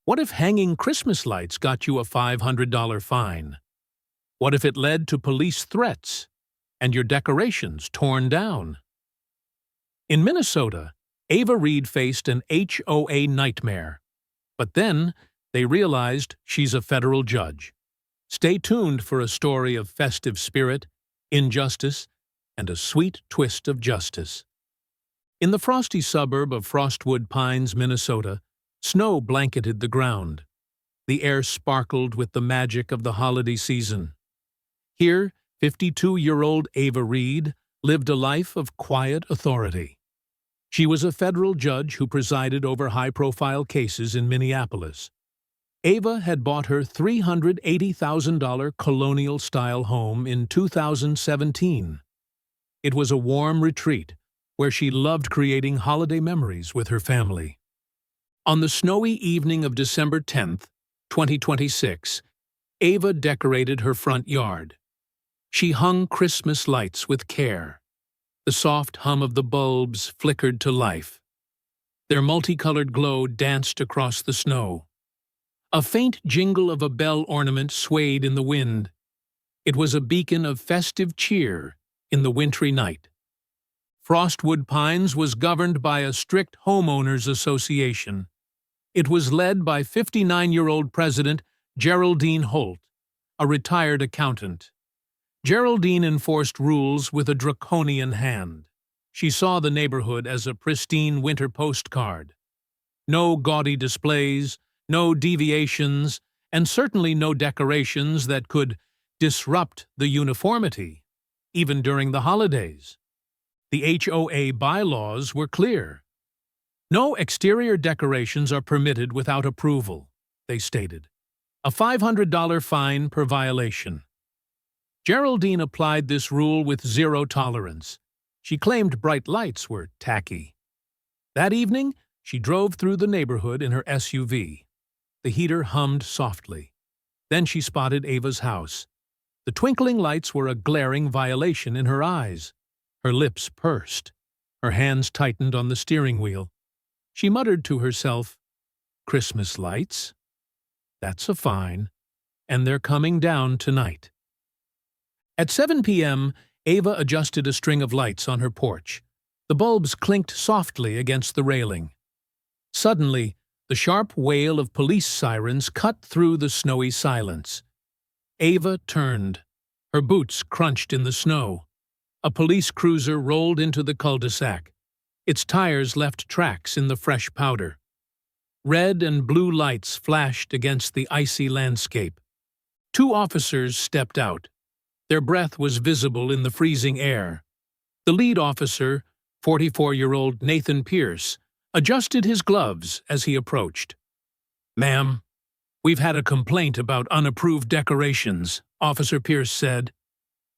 What if hanging Christmas lights got you a $500 fine? What if it led to police threats and your decorations torn down? In Minnesota, Ava Reed faced an HOA nightmare. But then they realized she's a federal judge. Stay tuned for a story of festive spirit, injustice, and a sweet twist of justice. In the frosty suburb of Frostwood Pines, Minnesota, snow blanketed the ground. The air sparkled with the magic of the holiday season. Here, 52-year-old Ava Reed lived a life of quiet authority. She was a federal judge who presided over high-profile cases in Minneapolis. Ava had bought her $380,000 colonial-style home in 2017. It was a warm retreat where she loved creating holiday memories with her family. On the snowy evening of December 10, 2026, Ava decorated her front yard. She hung Christmas lights with care. The soft hum of the bulbs flickered to life. Their multicolored glow danced across the snow. A faint jingle of a bell ornament swayed in the wind. It was a beacon of festive cheer in the wintry night. Frostwood Pines was governed by a strict homeowners association. It was led by 59-year-old President Geraldine Holt, a retired accountant. Geraldine enforced rules with a draconian hand. She saw the neighborhood as a pristine winter postcard. No gaudy displays, no deviations, and certainly no decorations that could disrupt the uniformity, even during the holidays. The HOA bylaws were clear. No exterior decorations are permitted without approval, they stated. A $500 fine per violation. Geraldine applied this rule with zero tolerance. She claimed bright lights were tacky. That evening, she drove through the neighborhood in her SUV. The heater hummed softly. Then she spotted Ava's house. The twinkling lights were a glaring violation in her eyes. Her lips pursed. Her hands tightened on the steering wheel. She muttered to herself, "Christmas lights? That's a fine. And they're coming down tonight." At 7 p.m., Ava adjusted a string of lights on her porch. The bulbs clinked softly against the railing. Suddenly, the sharp wail of police sirens cut through the snowy silence. Ava turned. Her boots crunched in the snow. A police cruiser rolled into the cul-de-sac. Its tires left tracks in the fresh powder. Red and blue lights flashed against the icy landscape. Two officers stepped out. Their breath was visible in the freezing air. The lead officer, 44-year-old Nathan Pierce, adjusted his gloves as he approached. "Ma'am, we've had a complaint about unapproved decorations," Officer Pierce said.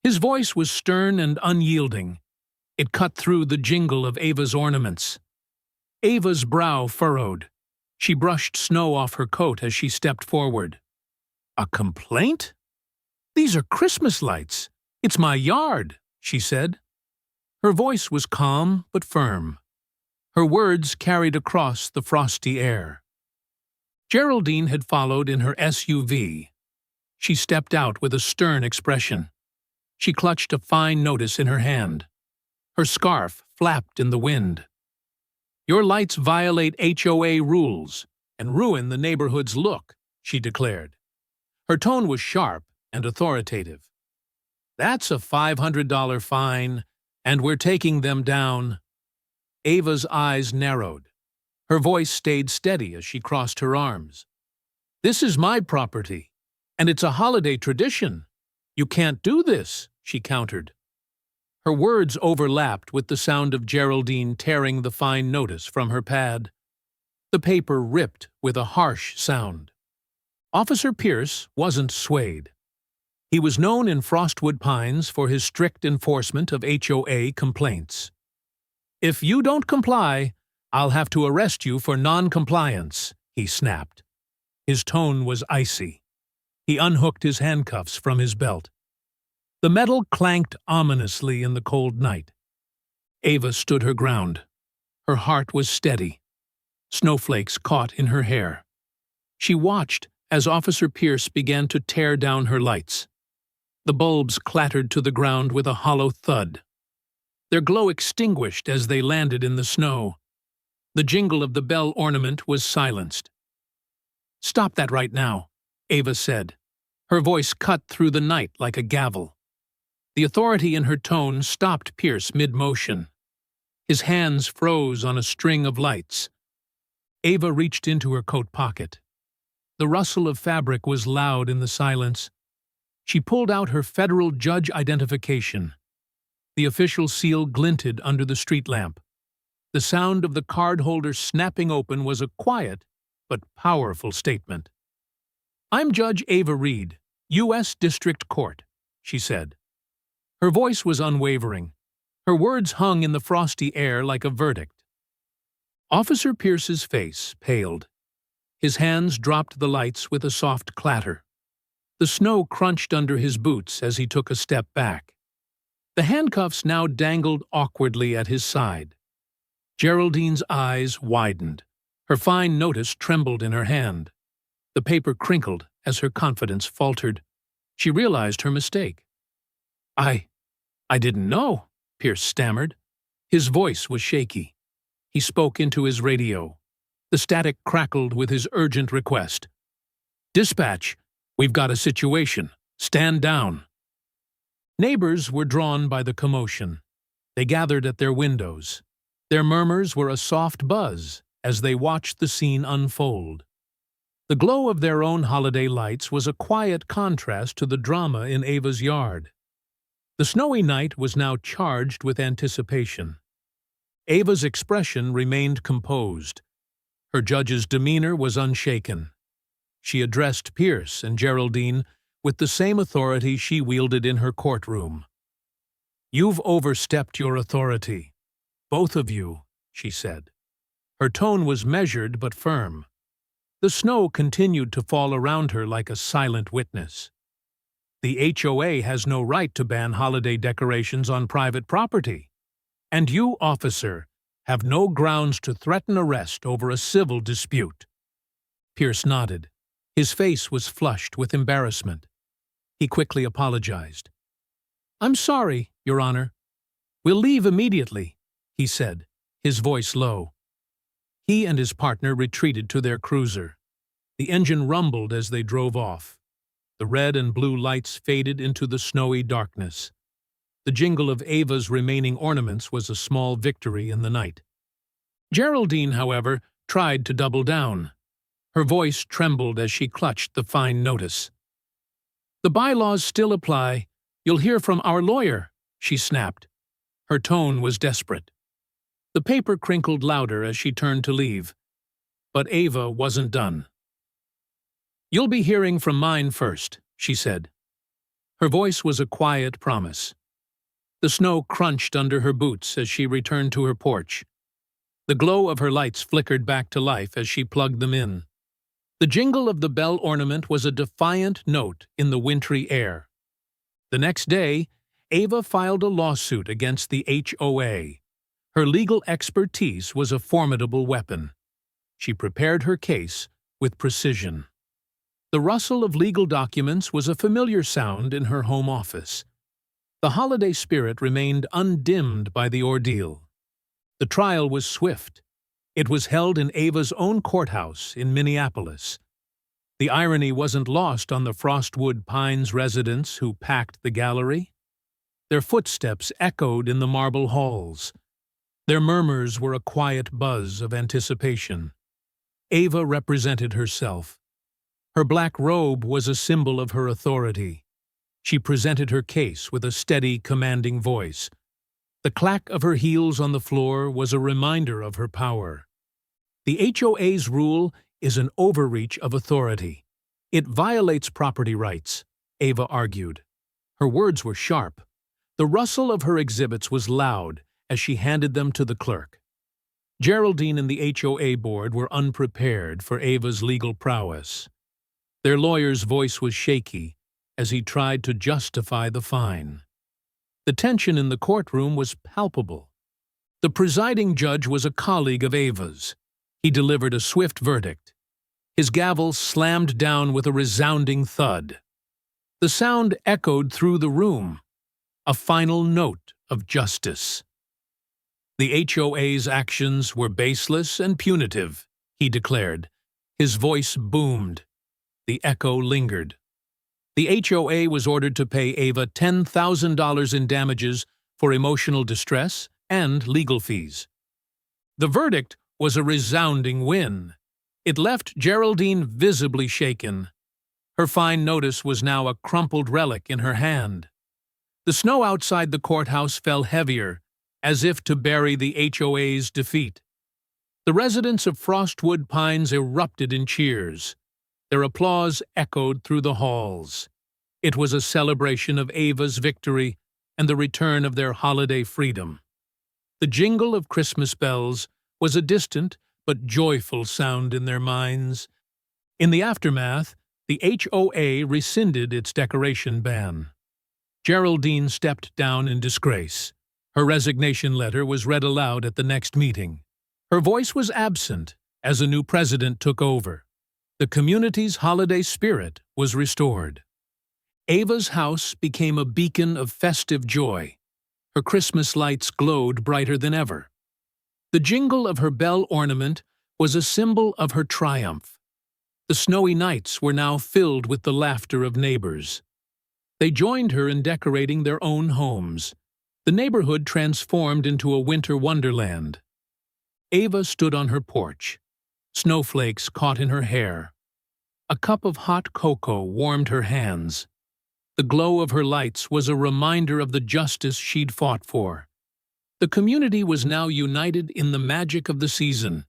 His voice was stern and unyielding. It cut through the jingle of Ava's ornaments. Ava's brow furrowed. She brushed snow off her coat as she stepped forward. "A complaint? These are Christmas lights. It's my yard," she said. Her voice was calm but firm. Her words carried across the frosty air. Geraldine had followed in her SUV. She stepped out with a stern expression. She clutched a fine notice in her hand. Her scarf flapped in the wind. "Your lights violate HOA rules and ruin the neighborhood's look," she declared. Her tone was sharp and authoritative. "That's a $500 fine, and we're taking them down." Ava's eyes narrowed. Her voice stayed steady as she crossed her arms. "This is my property, and it's a holiday tradition. You can't do this," she countered. Her words overlapped with the sound of Geraldine tearing the fine notice from her pad. The paper ripped with a harsh sound. Officer Pierce wasn't swayed. He was known in Frostwood Pines for his strict enforcement of HOA complaints. "If you don't comply, I'll have to arrest you for non-compliance," he snapped. His tone was icy. He unhooked his handcuffs from his belt. The metal clanked ominously in the cold night. Ava stood her ground. Her heart was steady. Snowflakes caught in her hair. She watched as Officer Pierce began to tear down her lights. The bulbs clattered to the ground with a hollow thud. Their glow extinguished as they landed in the snow. The jingle of the bell ornament was silenced. "Stop that right now," Ava said. Her voice cut through the night like a gavel. The authority in her tone stopped Pierce mid-motion. His hands froze on a string of lights. Ava reached into her coat pocket. The rustle of fabric was loud in the silence. She pulled out her federal judge identification. The official seal glinted under the street lamp. The sound of the card holder snapping open was a quiet but powerful statement. "I'm Judge Ava Reed, U.S. District Court," she said. Her voice was unwavering. Her words hung in the frosty air like a verdict. Officer Pierce's face paled. His hands dropped the lights with a soft clatter. The snow crunched under his boots as he took a step back. The handcuffs now dangled awkwardly at his side. Geraldine's eyes widened. Her fine notice trembled in her hand. The paper crinkled as her confidence faltered. She realized her mistake. I didn't know," Pierce stammered. His voice was shaky. He spoke into his radio. The static crackled with his urgent request. "Dispatch, we've got a situation. Stand down." Neighbors were drawn by the commotion. They gathered at their windows. Their murmurs were a soft buzz as they watched the scene unfold. The glow of their own holiday lights was a quiet contrast to the drama in Ava's yard. The snowy night was now charged with anticipation. Ava's expression remained composed. Her judge's demeanor was unshaken. She addressed Pierce and Geraldine with the same authority she wielded in her courtroom. "You've overstepped your authority. Both of you," she said. Her tone was measured but firm. The snow continued to fall around her like a silent witness. "The HOA has no right to ban holiday decorations on private property. And you, officer, have no grounds to threaten arrest over a civil dispute." Pierce nodded. His face was flushed with embarrassment. He quickly apologized. "I'm sorry, Your Honor. We'll leave immediately," he said, his voice low. He and his partner retreated to their cruiser. The engine rumbled as they drove off. The red and blue lights faded into the snowy darkness. The jingle of Ava's remaining ornaments was a small victory in the night. Geraldine, however, tried to double down. Her voice trembled as she clutched the fine notice. "The bylaws still apply. You'll hear from our lawyer," she snapped. Her tone was desperate. The paper crinkled louder as she turned to leave. But Ava wasn't done. "You'll be hearing from mine first," she said. Her voice was a quiet promise. The snow crunched under her boots as she returned to her porch. The glow of her lights flickered back to life as she plugged them in. The jingle of the bell ornament was a defiant note in the wintry air. The next day, Ava filed a lawsuit against the HOA. Her legal expertise was a formidable weapon. She prepared her case with precision. The rustle of legal documents was a familiar sound in her home office. The holiday spirit remained undimmed by the ordeal. The trial was swift. It was held in Ava's own courthouse in Minneapolis. The irony wasn't lost on the Frostwood Pines residents who packed the gallery. Their footsteps echoed in the marble halls. Their murmurs were a quiet buzz of anticipation. Ava represented herself. Her black robe was a symbol of her authority. She presented her case with a steady, commanding voice. The clack of her heels on the floor was a reminder of her power. The HOA's rule is an overreach of authority. It violates property rights, Ava argued. Her words were sharp. The rustle of her exhibits was loud as she handed them to the clerk. Geraldine and the HOA board were unprepared for Ava's legal prowess. Their lawyer's voice was shaky as he tried to justify the fine. The tension in the courtroom was palpable. The presiding judge was a colleague of Ava's. He delivered a swift verdict. His gavel slammed down with a resounding thud. The sound echoed through the room, a final note of justice. The HOA's actions were baseless and punitive, he declared. His voice boomed. The echo lingered. The HOA was ordered to pay Ava $10,000 in damages for emotional distress and legal fees. The verdict was a resounding win. It left Geraldine visibly shaken. Her fine notice was now a crumpled relic in her hand. The snow outside the courthouse fell heavier, as if to bury the HOA's defeat. The residents of Frostwood Pines erupted in cheers. Their applause echoed through the halls. It was a celebration of Ava's victory and the return of their holiday freedom. The jingle of Christmas bells was a distant but joyful sound in their minds. In the aftermath, the HOA rescinded its decoration ban. Geraldine stepped down in disgrace. Her resignation letter was read aloud at the next meeting. Her voice was absent as a new president took over. The community's holiday spirit was restored. Ava's house became a beacon of festive joy. Her Christmas lights glowed brighter than ever. The jingle of her bell ornament was a symbol of her triumph. The snowy nights were now filled with the laughter of neighbors. They joined her in decorating their own homes. The neighborhood transformed into a winter wonderland. Ava stood on her porch. Snowflakes caught in her hair. A cup of hot cocoa warmed her hands. The glow of her lights was a reminder of the justice she'd fought for. The community was now united in the magic of the season.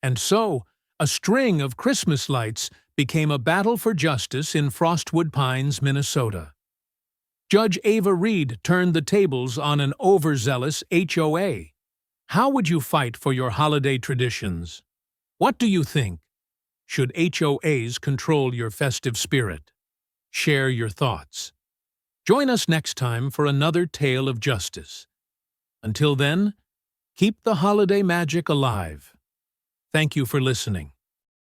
And so, a string of Christmas lights became a battle for justice in Frostwood Pines, Minnesota. Judge Ava Reed turned the tables on an overzealous HOA. How would you fight for your holiday traditions? What do you think? Should HOAs control your festive spirit? Share your thoughts. Join us next time for another tale of justice. Until then, keep the holiday magic alive. Thank you for listening.